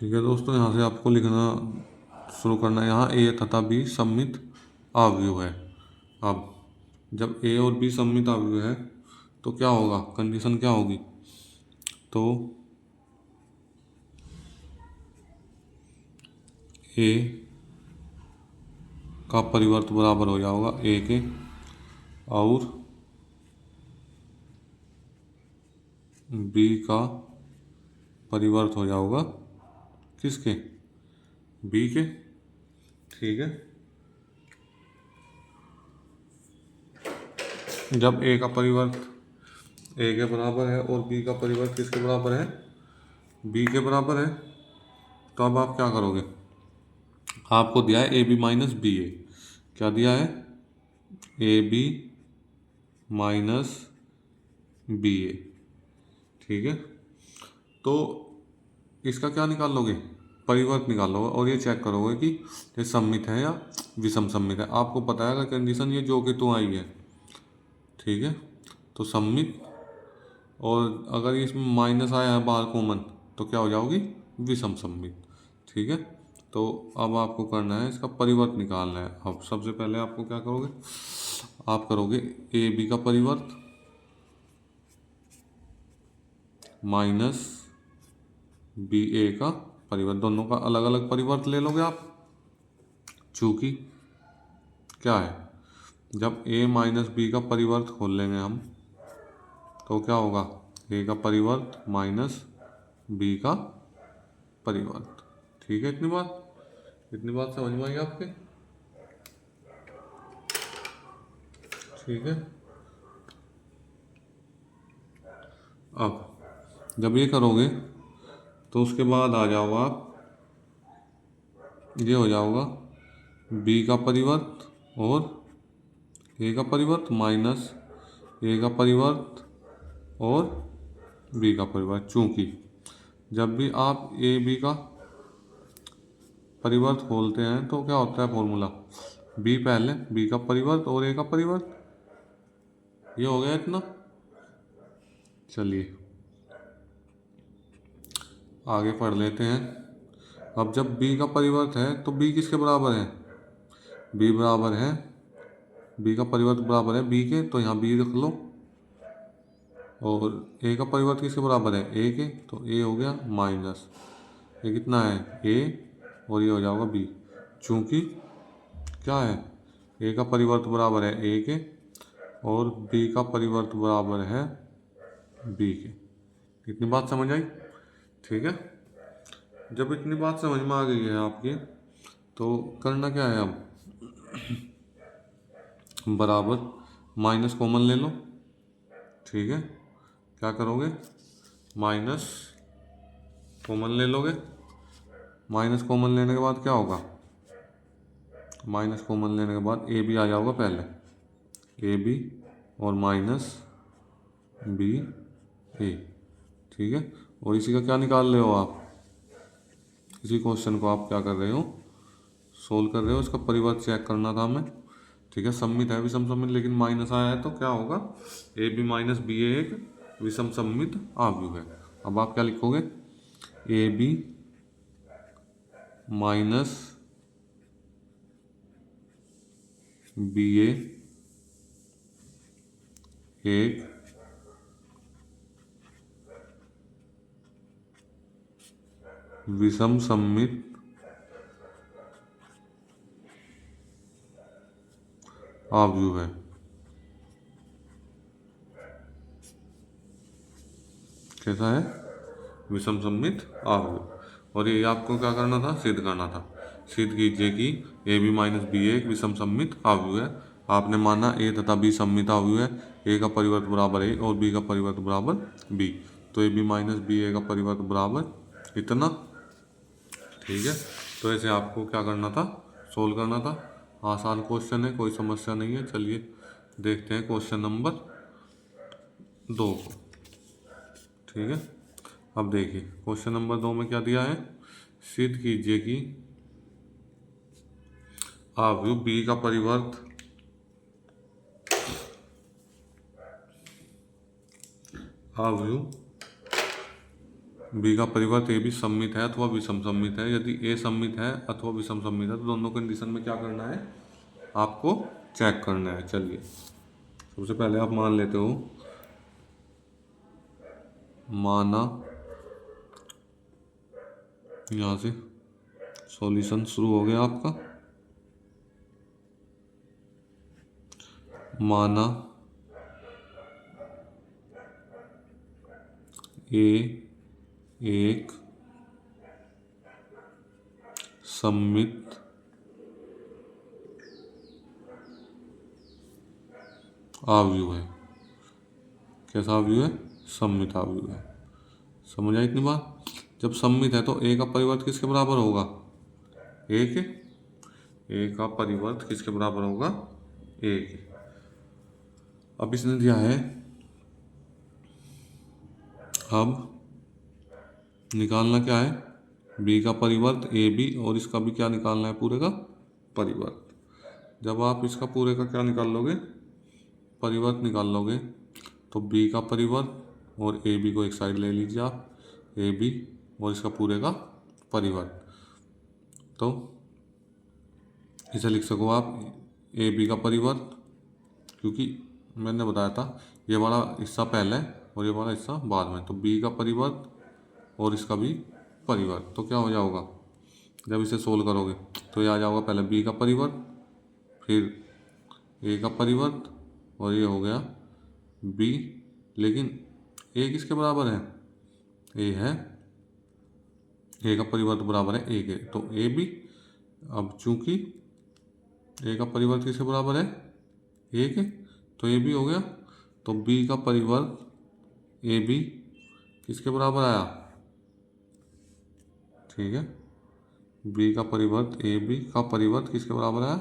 ठीक है दोस्तों, यहाँ से आपको लिखना शुरू करना है। यहाँ ए तथा बी सममित अवयव है। अब जब ए और बी सममित अवयव है तो क्या होगा, कंडीशन क्या होगी, तो ए का परिवर्त बराबर हो जाएगा ए के, और बी का परिवर्त हो जाएगा किसके, बी के। ठीक है, जब ए का परिवर्त ए के बराबर है और बी का परिवर्त किसके बराबर है, बी के बराबर है, तो अब आप क्या करोगे, आपको दिया है ए बी माइनस बी ए। क्या दिया है, ए बी माइनस बी ए। ठीक है, तो इसका क्या निकाल लोगे, परिवर्त निकाल लोगे, और ये चेक करोगे कि ये सममित है या विषम सममित है। आपको पता है अगर कंडीशन ये जो कि तो आई है, ठीक है, तो सममित, और अगर इसमें माइनस आया है बाहर कॉमन तो क्या हो जाओगी, विषम सममित। ठीक है, तो अब आपको करना है इसका परिवर्त निकालना है। अब सबसे पहले आपको क्या करोगे, आप करोगे ए बी का परिवर्त माइनस बी ए का परिवर्त, दोनों का अलग अलग परिवर्त ले लोगे आप। चूंकि क्या है, जब ए माइनस बी का परिवर्त खोल लेंगे हम तो क्या होगा, ए का परिवर्त माइनस बी का परिवर्त। ठीक है, इतनी बात समझ में आई आपके। ठीक है, अब जब ये करोगे तो उसके बाद आ जाओ आप, ये हो जाओगा बी का परिवर्त और ए का परिवर्त माइनस ए का परिवर्त और बी का परिवर्त। चूंकि जब भी आप ए बी का परिवर्त खोलते हैं तो क्या होता है फॉर्मूला, बी पहले, बी का परिवर्त और ए का परिवर्त। ये हो गया इतना। चलिए आगे पढ़ लेते हैं। अब जब b का परिवर्त है तो b किसके बराबर है, b बराबर है, b का परिवर्त बराबर है b के, तो यहाँ b रख लो, और a का परिवर्त किसके बराबर है, a के, तो a हो गया माइनस, ये कितना है a, और ये हो जाएगा b। चूँकि क्या है, a का परिवर्त बराबर है a के और b का परिवर्त बराबर है b के। इतनी बात समझ आई। ठीक है, जब इतनी बात समझ में आ गई है आपकी तो करना क्या है, अब बराबर माइनस कॉमन ले लो। ठीक है, क्या करोगे, माइनस कॉमन ले लोगे। माइनस कॉमन लेने के बाद क्या होगा, माइनस कॉमन लेने के बाद ए बी आ जाओगा पहले, ए बी और माइनस बी ए। ठीक है, और इसी का क्या निकाल रहे हो आप, इसी क्वेश्चन को आप क्या कर रहे हो, सोल्व कर रहे हो, इसका परिवर्त चेक करना था हमें। ठीक है, सममित है विषम सममित, लेकिन माइनस आया है तो क्या होगा, ए बी माइनस बी ए एक विषम सममित अवयव है। अब आप क्या लिखोगे, ए बी माइनस बी ए एक विषम सममित अवयव है। कैसा है, विषम सममित अवयव। और ये आपको क्या करना था, सिद्ध करना था। सिद्ध कीजिए कि ए बी माइनस बी एक विषम सममित अवयव है। आपने माना ए तथा बी सममित अवयव है, ए का परिवर्त बराबर ए और बी का परिवर्त बराबर बी, तो ए बी माइनस बी ए का परिवर्त बराबर इतना। ठीक है, तो ऐसे आपको क्या करना था, सोल्व करना था। आसान क्वेश्चन है, कोई समस्या नहीं है। चलिए देखते हैं क्वेश्चन नंबर 2 को। ठीक है, अब देखिए क्वेश्चन नंबर 2 में क्या दिया है, सिद्ध कीजिए कि अवयव बी का परिवर्त अवयव बी का परिवर्त ए भी सममित है अथवा विषम सममित है। यदि ए सममित है अथवा विषम सममित है तो दोनों कंडीशन में क्या करना है, आपको चेक करना है। चलिए सबसे पहले आप मान लेते हो, माना, यहाँ से सॉल्यूशन शुरू हो गया आपका। माना ए एक सममित आव्यूह है। कैसा आव्यूह है? सममित आव्यूह है। समझ आई इतनी बात? जब सममित है तो ए का परिवर्त किसके बराबर होगा? ए के। ए का परिवर्त किसके बराबर होगा? ए के। अब इसने दिया है, अब निकालना क्या है? बी का परिवर्त ए बी, और इसका भी क्या निकालना है? पूरे का परिवर्त। जब आप इसका पूरे का क्या निकाल लोगे? परिवर्त निकाल लोगे, तो बी का परिवर्त और ए बी को एक साइड ले लीजिए आप, ए बी और इसका पूरे का परिवर्त। तो इसे लिख सको आप ए बी का परिवर्त, क्योंकि मैंने बताया था ये वाला हिस्सा पहले और ये वाला हिस्सा बाद में। तो बी का परिवर्त और इसका भी परिवर्त, तो क्या हो जाएगा जब इसे सोल्व करोगे? तो ये आ जाएगा पहले बी का परिवर्त, फिर ए का परिवर्त, और ये हो गया बी। लेकिन ए किसके बराबर है? ए है, ए का परिवर्त बराबर है ए के, तो ए बी। अब चूंकि ए का परिवर्त किसके बराबर है? ए के, तो ए बी हो गया। तो बी का परिवर्त ए बी किसके बराबर आया? ठीक है, बी का परिवर्त ए बी का परिवर्त किसके बराबर आया?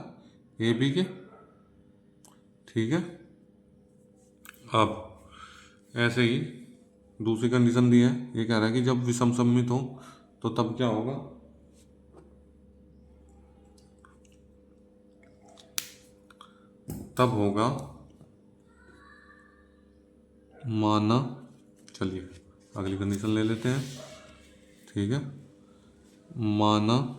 ए बी के। ठीक है, अब ऐसे ही दूसरी कंडीशन दी है। ये कह रहा है कि जब विषम सममित हो तो तब क्या होगा? तब होगा, माना, चलिए अगली कंडीशन ले लेते हैं। ठीक है, माना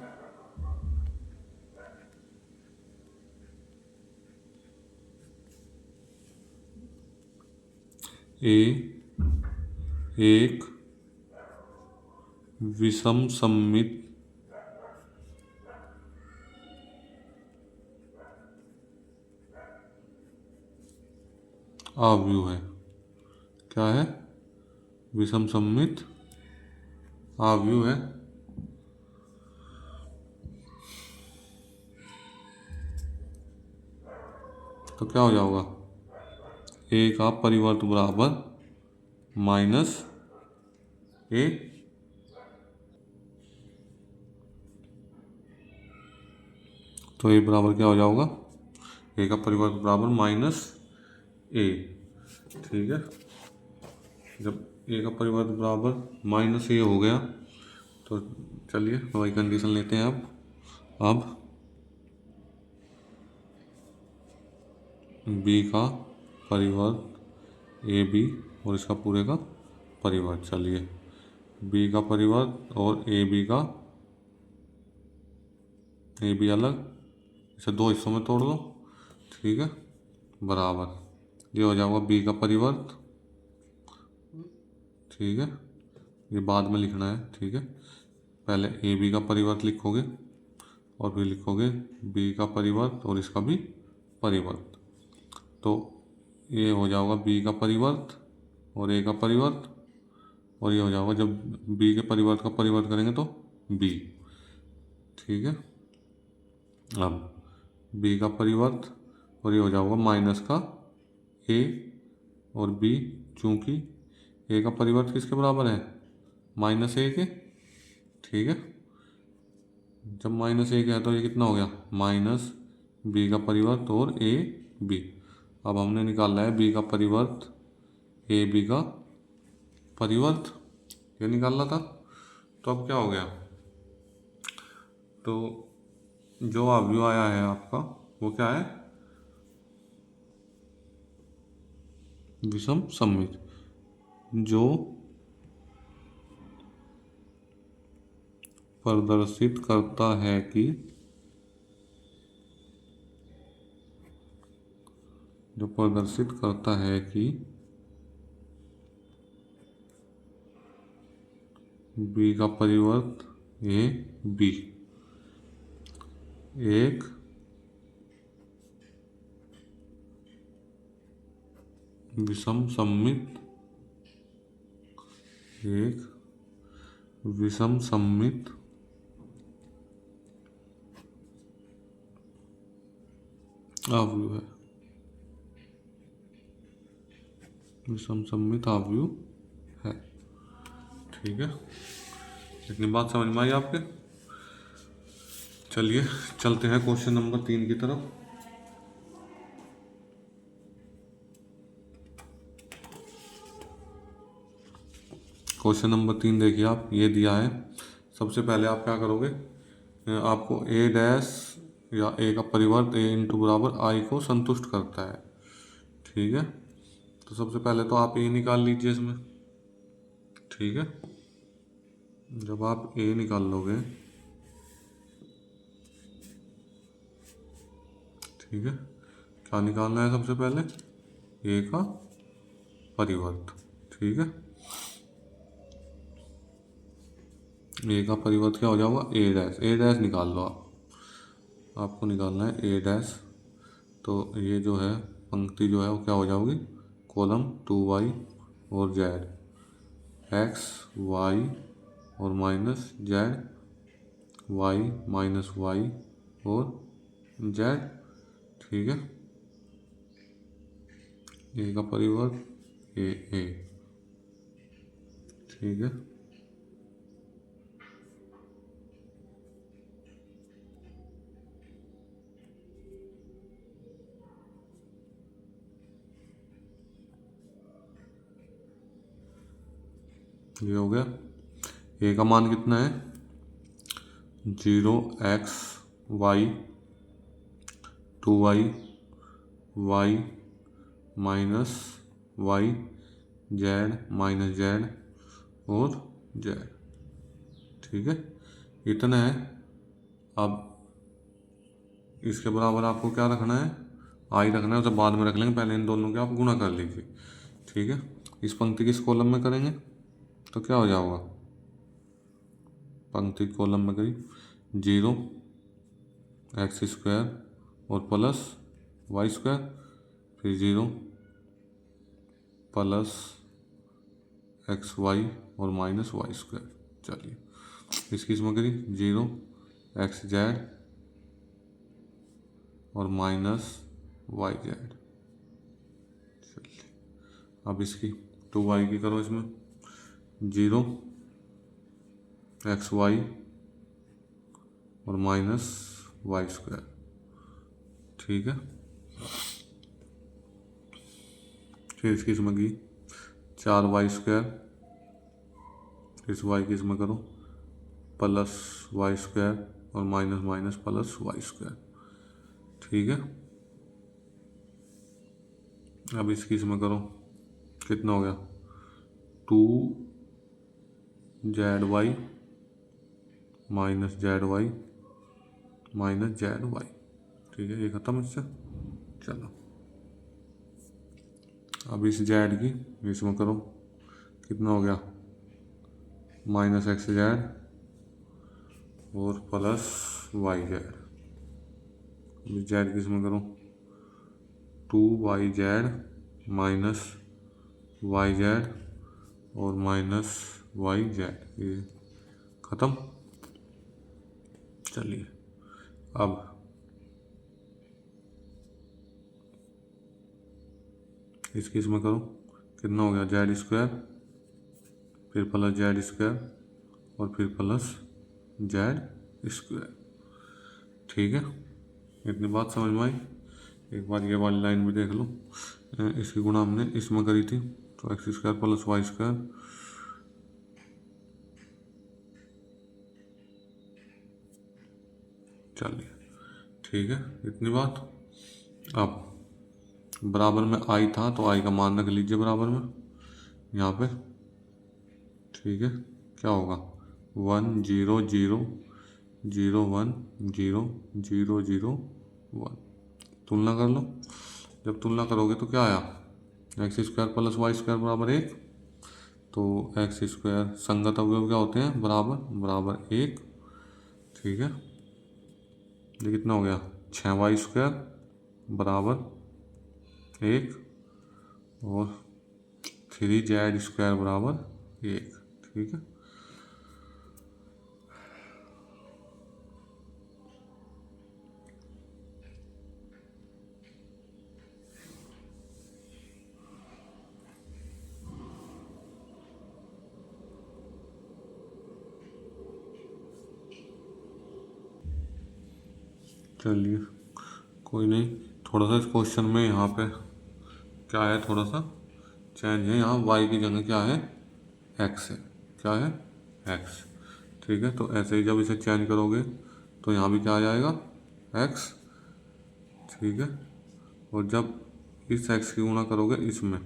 ए एक विषम सममित आव्यूह है। क्या है? विषम सममित आव्यूह है। तो क्या हो जाएगा? ए का परिवर्त बराबर माइनस ए, तो ए बराबर क्या हो जाएगा? ए का परिवर्त बराबर माइनस ए। ठीक है, जब ए का परिवर्त बराबर माइनस ए हो गया तो चलिए वही कंडीशन लेते हैं। अब बी का परिवर्त ए बी और इसका पूरे का परिवर्त। चलिए बी का परिवर्त और ए बी का, ए बी अलग, इसे दो हिस्सों में तोड़ दो। ठीक है, बराबर ये हो जाएगा बी का परिवर्त। ठीक है, ये बाद में लिखना है। ठीक है, पहले ए बी का परिवर्त लिखोगे और फिर लिखोगे बी का परिवर्त और इसका भी परिवर्त। तो ये हो जाएगा बी का परिवर्त और ए का परिवर्त, और ये हो जाएगा जब बी के परिवर्त का परिवर्त करेंगे तो बी। ठीक है, अब बी का परिवर्त और ये हो जाएगा माइनस का ए और बी, चूंकि ए का परिवर्त किसके बराबर है? माइनस ए के। ठीक है, जब माइनस ए के है तो ये कितना हो गया? माइनस बी का परिवर्त और ए बी। अब हमने निकाला है बी का परिवर्त ए बी का परिवर्त, ये निकालना था। तो अब क्या हो गया? तो जो अवयव आया है आपका वो क्या है? विषम सममित। जो प्रदर्शित करता है कि जो प्रदर्शित करता है कि बी का परिवर्त ए बी एक विषम सममित आव्यूह है, विषम सममित आव्यूह है। ठीक है, इतनी बात समझ में आई आपके? चलिए चलते हैं क्वेश्चन नंबर 3 की तरफ। क्वेश्चन नंबर 3 देखिए आप, ये दिया है। सबसे पहले आप क्या करोगे, आपको ए डैश या ए का परिवर्त ए इंटू बराबर आई को संतुष्ट करता है। ठीक है, तो सबसे पहले तो आप ए निकाल लीजिए इसमें। ठीक है, जब आप ए निकाल लोगे, ठीक है, क्या निकालना है सबसे पहले, ए का परिवर्त। ठीक है, ए का परिवर्त क्या हो जाएगा, ए डैश निकाल लो आप, आपको निकालना है ए डैश। तो ये जो है पंक्ति जो है वो क्या हो जाएगी, कॉलम 2y और z, x y और minus z, y minus y और z। ठीक है, ए का परिवर्त ए। ठीक है, ये हो गया। ए का मान कितना है, 0x y 2y y minus y z minus z और z। ठीक है, इतना है। अब इसके बराबर आपको क्या रखना है, आई रखना है, उसे बाद में रख लेंगे, पहले इन दोनों के आप गुणा कर लीजिए। ठीक है, इस पंक्ति किस कॉलम में करेंगे तो क्या हो जाएगा, पंक्ति कॉलम में करी 0x² और प्लस y², फिर 0 प्लस xy और माइनस y²। चलिए इसकी इसमें करी 0xz और माइनस yz। चलिए अब इसकी 2y की करो, इसमें 0xy और माइनस y²। ठीक है, फिर इसकी इसमें की 4y², इस y की इसमें करो प्लस y² और माइनस माइनस प्लस y²। ठीक है, अब इसकी इसमें करो, कितना हो गया 2zy minus zy minus zy। ठीक है, ये खत्म इससे। चलो अब इस z की इसमें करो, कितना हो गया माइनस xz और प्लस yz। इस z की इसमें करो 2yz माइनस yz और माइनस yz, ये ख़त्म। चलिए अब इसकी इसमें करो, कितना हो गया z², फिर प्लस z² और फिर प्लस z²। ठीक है, इतनी बात समझ में आई। एक बार ये वाली लाइन भी देख लो, इसकी गुणा हमने इसमें करी थी, तो x² प्लस y²। चलिए ठीक है, इतनी बात। अब बराबर में आई था तो आई का मान रख लीजिए बराबर में यहाँ पे। ठीक है, क्या होगा 1 0 0 0 1 0 0 0 1। तुलना कर लो। जब तुलना करोगे तो क्या आया, X square plus Y square बराबर 1। तो एक्स स्क्वायर संगत अवयव क्या होते हैं, बराबर बराबर 1। ठीक है, ये कितना हो गया, 6 वाई स्क्वायर बराबर 1 और 3 जेड स्क्वायर बराबर 1। ठीक है, चलिए कोई नहीं। थोड़ा सा इस क्वेश्चन में यहाँ पे क्या है, थोड़ा सा चेंज है। यहाँ वाई की जगह क्या है, एक्स है। क्या है, एक्स। ठीक है, तो ऐसे ही जब इसे चेंज करोगे तो यहाँ भी क्या आ जाएगा, एक्स। ठीक है, और जब इस एक्स की गुणा करोगे इसमें,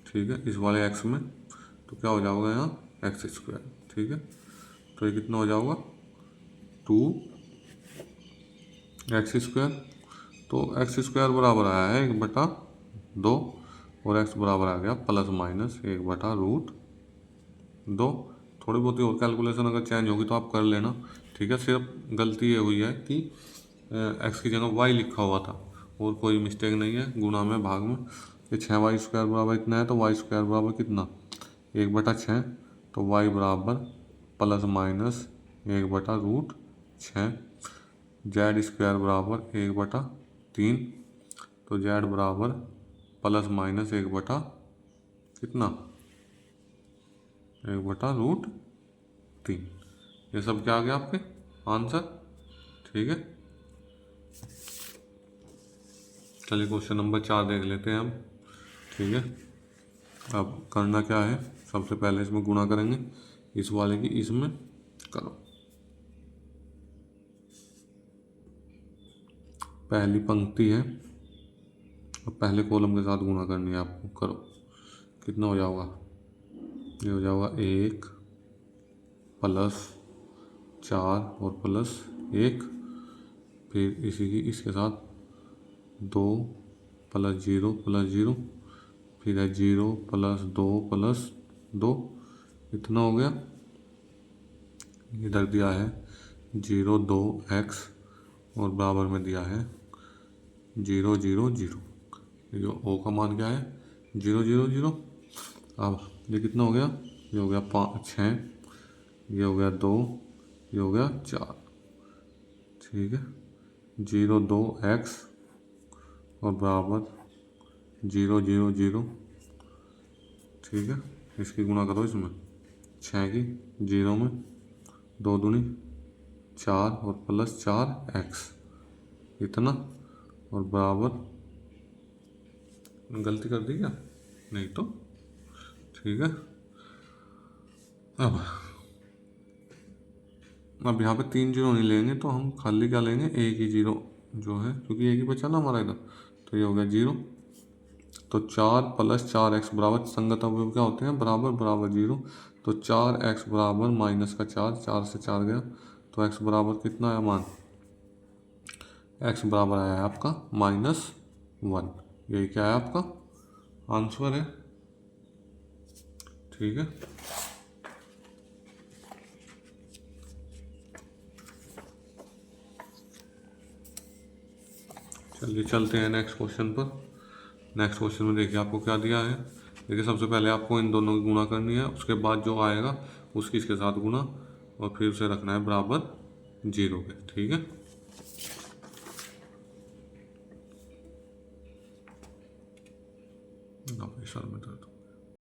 ठीक है, इस वाले एक्स में, तो क्या हो जाएगा यहाँ एक्स स्क्वायर। ठीक है, तो ये कितना हो जाएगा, 2 एक्स स्क्वायर। तो एक्स स्क्वायर बराबर आया है 1/2 और एक्स बराबर आ गया प्लस माइनस 1/√2। थोड़ी बहुत और कैलकुलेशन अगर चेंज होगी तो आप कर लेना। ठीक है, सिर्फ गलती ये हुई है कि एक्स की जगह वाई लिखा हुआ था, और कोई मिस्टेक नहीं है गुणा में, भाग में। ये 6 वाई स्क्वायर बराबर इतना है, तो वाई स्क्वायर बराबर कितना, 1/6। तो वाई बराबर प्लस माइनस 1/√6। जेड स्क्वायर बराबर 1/3। तो जेड बराबर प्लस माइनस 1 कितना, 1/√3। ये सब क्या आ गया आपके आंसर। ठीक है, चलिए क्वेश्चन नंबर 4 देख लेते हैं हम। ठीक है, अब करना क्या है, सबसे पहले इसमें गुणा करेंगे, इस वाले की इसमें करो। पहली पंक्ति है, अब पहले कॉलम के साथ गुणा करनी है आपको। करो, कितना हो जाएगा, ये हो जाएगा 1 प्लस 4 और प्लस 1। फिर इसी की इसके साथ 2 प्लस 0 प्लस 0। फिर है 0 प्लस 2 प्लस 2। इतना हो गया। इधर दिया है 0 2 एक्स और बराबर में दिया है 0 0 0। ये जो ओ का मान क्या है, 0 0 0। अब ये कितना हो गया, ये हो गया 6, ये हो गया 2, ये हो गया 4। ठीक है, 0 2 एक्स और बराबर 0 0 0। ठीक है, इसकी गुणा करो इसमें, 6 की 0 में, 2 दूनी 4 और प्लस 4 एक्स, इतना, और बराबर, गलती कर दी क्या, नहीं तो। ठीक है, अब यहाँ पे 3 जीरो नहीं लेंगे, तो हम खाली क्या लेंगे, एक ही जीरो जो है, क्योंकि एक ही बचा ना हमारा इधर। तो ये हो गया 0। तो 4 प्लस 4 एक्स बराबर, संगत अवयव क्या होते हैं, बराबर बराबर 0। तो 4 एक्स बराबर माइनस का 4, 4 से 4 गया, तो एक्स बराबर कितना आया मान, एक्स बराबर आया है आपका -1। यही क्या है आपका आंसर है। ठीक है, चलिए चलते हैं नेक्स्ट क्वेश्चन पर। नेक्स्ट क्वेश्चन में देखिए आपको क्या दिया है। देखिए सबसे पहले आपको इन दोनों की गुणा करनी है, उसके बाद जो आएगा उसकी इसके साथ गुणा, और फिर उसे रखना है बराबर 0 के। ठीक है, सर में दर्द